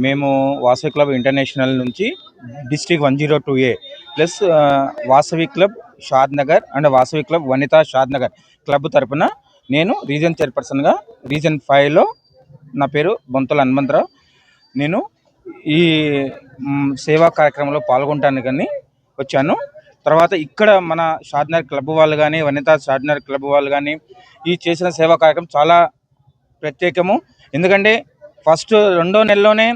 మేము Vasavi club international నుంచి district 102A plus Vasavi club Shad Nagar and Vasavi club Vanitha Shad Nagar club తరపున నేను రీజన్ చైర్పర్సన్గా రీజన్ 5లో నా పేరు బొంతల హనుమంతరావు. నేను ఈ సేవా కార్యక్రమంలో పాల్గొనడానికి వచ్చాను. తర్వాత ఇక్కడ మన షాద్నగర్ క్లబ్ వాళ్ళు కానీ వనితా షాద్నగర్ క్లబ్ వాళ్ళు కానీ ఈ చేసిన సేవా కార్యక్రమం చాలా ప్రత్యేకము. ఎందుకంటే ఫస్ట్ 2వ నెలలోనే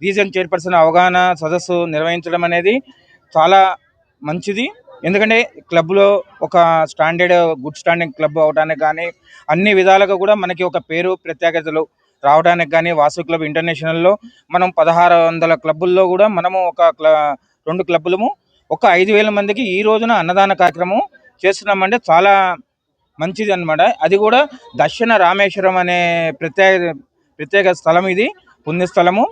రీజన్ చైర్పర్సన్ అవగాహన సదస్సు నిర్వహించడం అనేది చాలా మంచిది. ఎందుకంటే క్లబ్లో ఒక గుడ్ స్టాండింగ్ క్లబ్ అవడానికి కానీ అన్ని విధాలుగా కూడా మనకి ఒక పేరు ప్రత్యేకతలు రావడానికి కానీ వాసవి క్లబ్ ఇంటర్నేషనల్లో మనం 1600 క్లబ్బుల్లో కూడా మనము ఒక 2 క్లబ్బులము ఒక 5000 మందికి ఈ రోజున అన్నదాన కార్యక్రమం చేస్తున్నామంటే చాలా మంచిది అన్నమాట. అది కూడా దర్శన రామేశ్వరం అనే ప్రత్యేక స్థలం, ఇది పుణ్యస్థలము.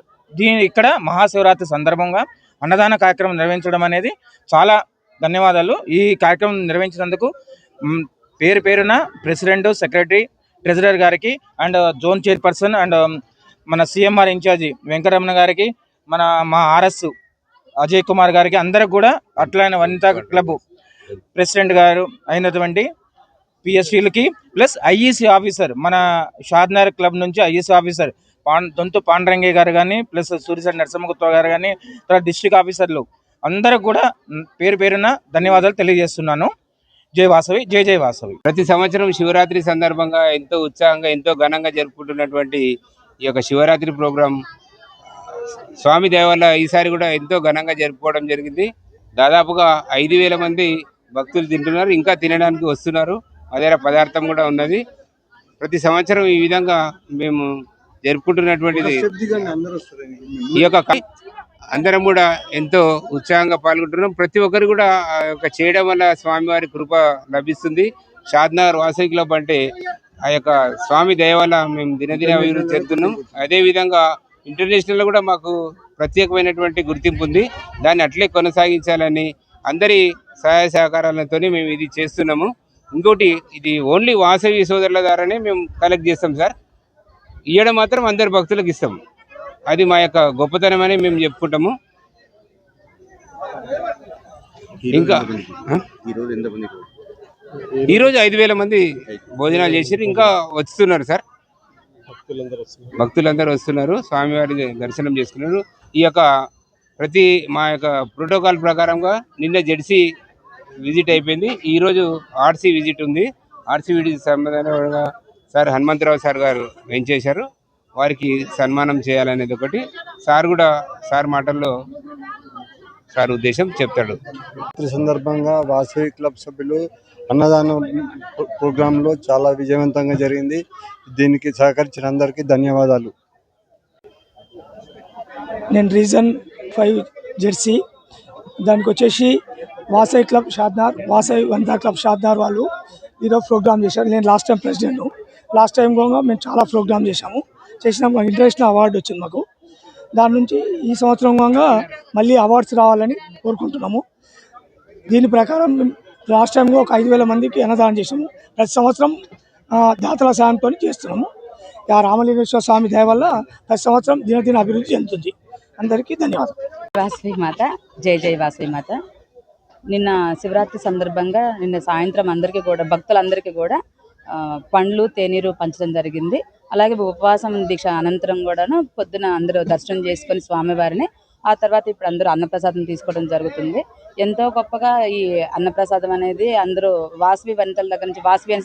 ఇక్కడ మహాశివరాత్రి సందర్భంగా అన్నదాన కార్యక్రమం నిర్వహించడం అనేది చాలా ధన్యవాదాలు. ఈ కార్యక్రమం నిర్వహించినందుకు పేరున ప్రెసిడెంట్, సెక్రటరీ, ట్రెజరర్ గారికి అండ్ జోన్ చైర్పర్సన్ అండ్ మన సిఎంఆర్ ఇన్ఛార్జి వెంకటరమణ గారికి, మా ఆర్ఎస్ అజయ్ కుమార్ గారికి, అందరికి కూడా అట్లనే వనితా క్లబ్ ప్రెసిడెంట్ గారు అయినటువంటి పిఎస్సీలకి ప్లస్ ఐఈసీ ఆఫీసర్ మన షాద్నగర్ క్లబ్ నుంచి ఐఈసీ ఆఫీసర్ దొంతు పాండరంగయ్య గారు కానీ ప్లస్ సూరిశెట్టి నరసింహగుప్తా గారు కానీ తర్వాత డిస్ట్రిక్ట్ ఆఫీసర్లు అందరికి కూడా పేరున ధన్యవాదాలు తెలియజేస్తున్నాను. జై వాసవి, జై జై వాసవి. ప్రతి సంవత్సరం శివరాత్రి సందర్భంగా ఎంతో ఉత్సాహంగా ఎంతో ఘనంగా జరుపుకుంటున్నటువంటి ఈ యొక్క శివరాత్రి ప్రోగ్రాం స్వామి దయ వల్ల ఈసారి కూడా ఎంతో ఘనంగా జరుపుకోవడం జరిగింది. దాదాపుగా 5000 మంది భక్తులు తింటున్నారు, ఇంకా తినడానికి వస్తున్నారు. అదే పదార్థం కూడా ఉన్నది. ప్రతి సంవత్సరం ఈ విధంగా మేము జరుపుకుంటున్నటువంటిది ఈ యొక్క అందరం కూడా ఎంతో ఉత్సాహంగా పాల్గొంటున్నాం. ప్రతి ఒక్కరు కూడా ఆ యొక్క చేయడం వల్ల స్వామివారి కృప లభిస్తుంది. షాద్నగర్ వాసవి క్లబ్ అంటే ఆ యొక్క స్వామి దయ వల్ల మేము దినదిన అభివృద్ధి చెందుతున్నాం. అదేవిధంగా ఇంటర్నేషనల్లో కూడా మాకు ప్రత్యేకమైనటువంటి గుర్తింపు ఉంది. దాన్ని అట్లే కొనసాగించాలని అందరి సహాయ సహకారాలతో మేము ఇది చేస్తున్నాము. ఇంకోటి, ఇది ఓన్లీ వాసవి సోదరుల ద్వారానే మేము కలెక్ట్ చేస్తాం సార్. ఇవ్వడం మాత్రం అందరి భక్తులకు ఇస్తాం. అది మా యొక్క గొప్పతనం అని మేము చెప్పుకుంటాము. ఇంకా ఈరోజు 5000 మంది భోజనాలు చేసి ఇంకా వస్తున్నారు సార్. భక్తులందరూ వస్తున్నారు, స్వామివారి దర్శనం చేసుకున్నారు. ఈ యొక్క మా యొక్క ప్రోటోకాల్ ప్రకారంగా నిన్న జెడ్సీ విజిట్ అయిపోయింది. ఈరోజు ఆర్సీ విజిట్ ఉంది. ఆర్సీ విజిట్ సంబంధంగా సార్ హనుమంతరావు సార్ గారు వెంచేశారు. వారికి సన్మానం చేయాలనేది ఒకటి. సార్ మాటల్లో సార్ ఉద్దేశం చెప్తాడు. ఈ సందర్భంగా వాసవి క్లబ్ సభ్యులు అన్నదానం ప్రోగ్రాంలో చాలా విజయవంతంగా జరిగింది. దీనికి సహకరించిన అందరికీ ధన్యవాదాలు. నేను రీజన్ 5 జెర్సీ, దానికి వచ్చేసి వాసవి క్లబ్ షాద్నగర్, వాసవి వనితా క్లబ్ షాద్నగర్ వాళ్ళు ఈరోజు ప్రోగ్రామ్ చేశారు. నేను last time president. Last time కూడా మేము చాలా ప్రోగ్రామ్ చేసినాము. ఇంటర్నేషనల్ అవార్డు వచ్చింది మాకు. దాని నుంచి ఈ సంవత్సరం కూడా మళ్ళీ అవార్డ్స్ రావాలని కోరుకుంటున్నాము. దీని ప్రకారం లాస్ట్ టైం ఒక 5000 మందికి అన్నదానం చేసాము. ప్రతి సంవత్సరం దాతల సాయంతో చేస్తున్నాము. రామలింగేశ్వర స్వామి దయ వల్ల ప్రతి సంవత్సరం దినదిన అభివృద్ధి చెందుతుంది. అందరికీ ధన్యవాదాలు. వాసవి మాత, జై జై వాసవి మాత. నిన్న శివరాత్రి సందర్భంగా నిన్న సాయంత్రం అందరికీ కూడా భక్తులందరికీ కూడా పండ్లు తేనీరు పంచడం జరిగింది. అలాగే ఉపవాసం దీక్ష అనంతరం కూడాను పొద్దున అందరూ దర్శనం చేసుకొని స్వామివారిని, ఆ తర్వాత ఇప్పుడు అందరూ అన్నప్రసాదం తీసుకోవడం జరుగుతుంది. ఎంతో గొప్పగా ఈ అన్నప్రసాదం అనేది అందరూ వాసవి వనితల దగ్గర నుంచి, వాసవి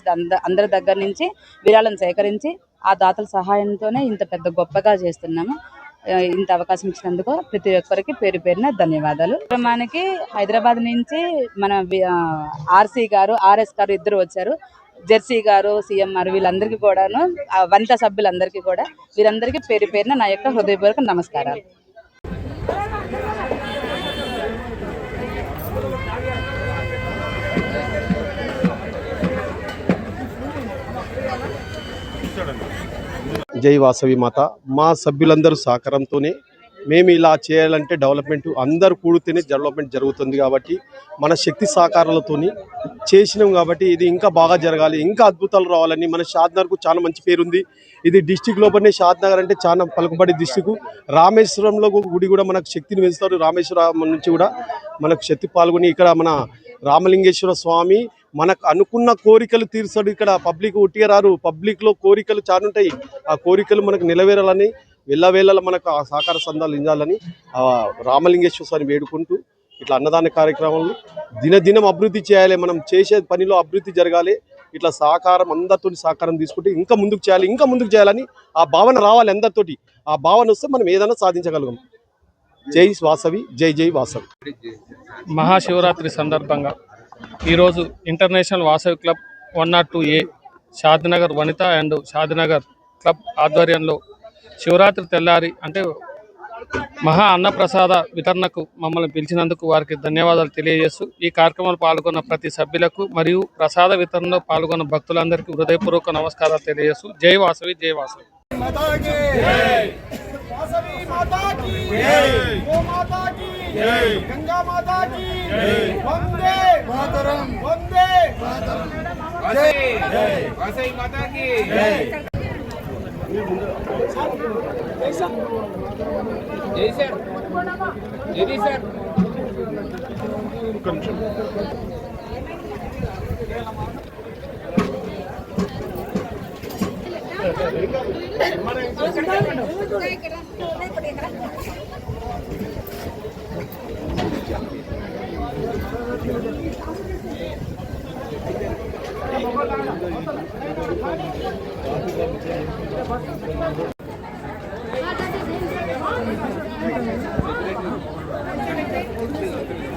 అందరి దగ్గర నుంచి విరాళం సేకరించి ఆ దాతల సహాయంతోనే ఇంత పెద్ద గొప్పగా చేస్తున్నాము. ఇంత అవకాశం ఇచ్చినందుకు ప్రతి ఒక్కరికి పేరున ధన్యవాదాలు. మనకి హైదరాబాద్ నుంచి మన ఆర్సీ గారు, ఆర్ఎస్ గారు ఇద్దరు వచ్చారు. జెర్సీ గారు, సిఎంఆర్ వీళ్ళందరికీ కూడాను, వనితా సభ్యులందరికీ కూడా వీరందరికీ పేరున నా యొక్క హృదయపూర్వక నమస్కారాలు. జై వాసవి మాత. మా సభ్యులందరూ సహకారంతోనే మేము ఇలా చేయాలంటే డెవలప్మెంట్ అందరు కూడితేనే డెవలప్మెంట్ జరుగుతుంది కాబట్టి మన శక్తి సహకారాలతోని చేసినాం కాబట్టి ఇది ఇంకా బాగా జరగాలి, ఇంకా అద్భుతాలు రావాలని. మన షాద్నగర్కు చాలా మంచి పేరుంది. ఇది డిస్టిక్ లోపలనే షాద్నగర్ అంటే చాలా పలుకుబడి డిస్టిక్. రామేశ్వరంలో గుడి కూడా మనకు శక్తిని పెంచుతారు. రామేశ్వరం నుంచి కూడా మనకు శక్తి పాల్గొని ఇక్కడ మన రామలింగేశ్వర స్వామి మనకు అనుకున్న కోరికలు తీరుస్తాడు. ఇక్కడ పబ్లిక్ ఉట్టిగా రారు, పబ్లిక్లో కోరికలు చాలా ఉంటాయి. ఆ కోరికలు మనకు నెరవేరాలని వెళ్ళవేళ మనకు ఆ సహకార సంఘాలు ఇందాలని రామలింగేశ్వర స్వామిని వేడుకుంటూ ఇట్లా అన్నదాన కార్యక్రమాలు దినదినం అభివృద్ధి చేయాలి. మనం చేసే పనిలో అభివృద్ధి జరగాలి. ఇట్లా సహకారం అందరితో సహకారం తీసుకుంటే ఇంకా ముందుకు చేయాలి, ఇంకా ముందుకు చేయాలని ఆ భావన రావాలి అందరితోటి. ఆ భావన వస్తే మనం ఏదైనా సాధించగలుగుతాం. జై వాసవి, జై జై వాసవి. మహాశివరాత్రి సందర్భంగా ఈరోజు international Vasavi club 102A Shadnagar Vanitha and Shadnagar club ఆధ్వర్యంలో శివరాత్రి తెల్లారి అంటే మహా అన్నప్రసాద వితరణకు మమ్మల్ని పిలిచినందుకు వారికి ధన్యవాదాలు తెలియజేస్తూ ఈ కార్యక్రమంలో పాల్గొన్న ప్రతి సభ్యులకు మరియు ప్రసాద వితరణలో పాల్గొన్న భక్తులందరికీ హృదయపూర్వక నమస్కారాలు తెలియజేస్తూ జై వాసవి, జై వాసవి.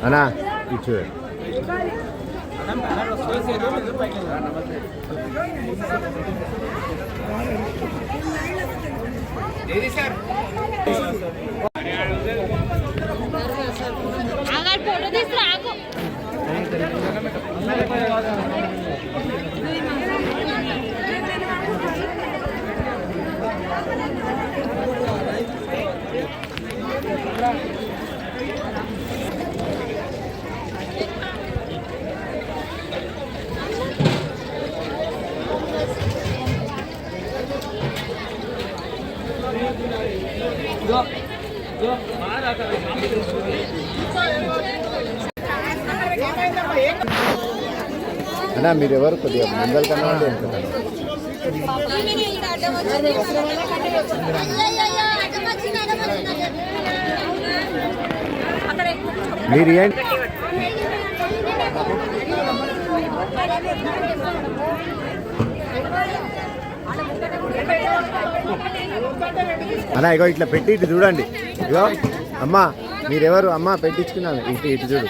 అన్నా ఇచ్చు फोटो తీసి రాకు అన్నా మీరు ఎవరు కొద్దిగా ముందల కన్నా అంటే మీరు ఏంటి అన్నా ఇగో ఇట్లా పెట్టి ఇటు చూడండి. ఇగో అమ్మా మీరెవరు అమ్మా పెట్టించుకున్నాను ఇటు ఇటు చూడు.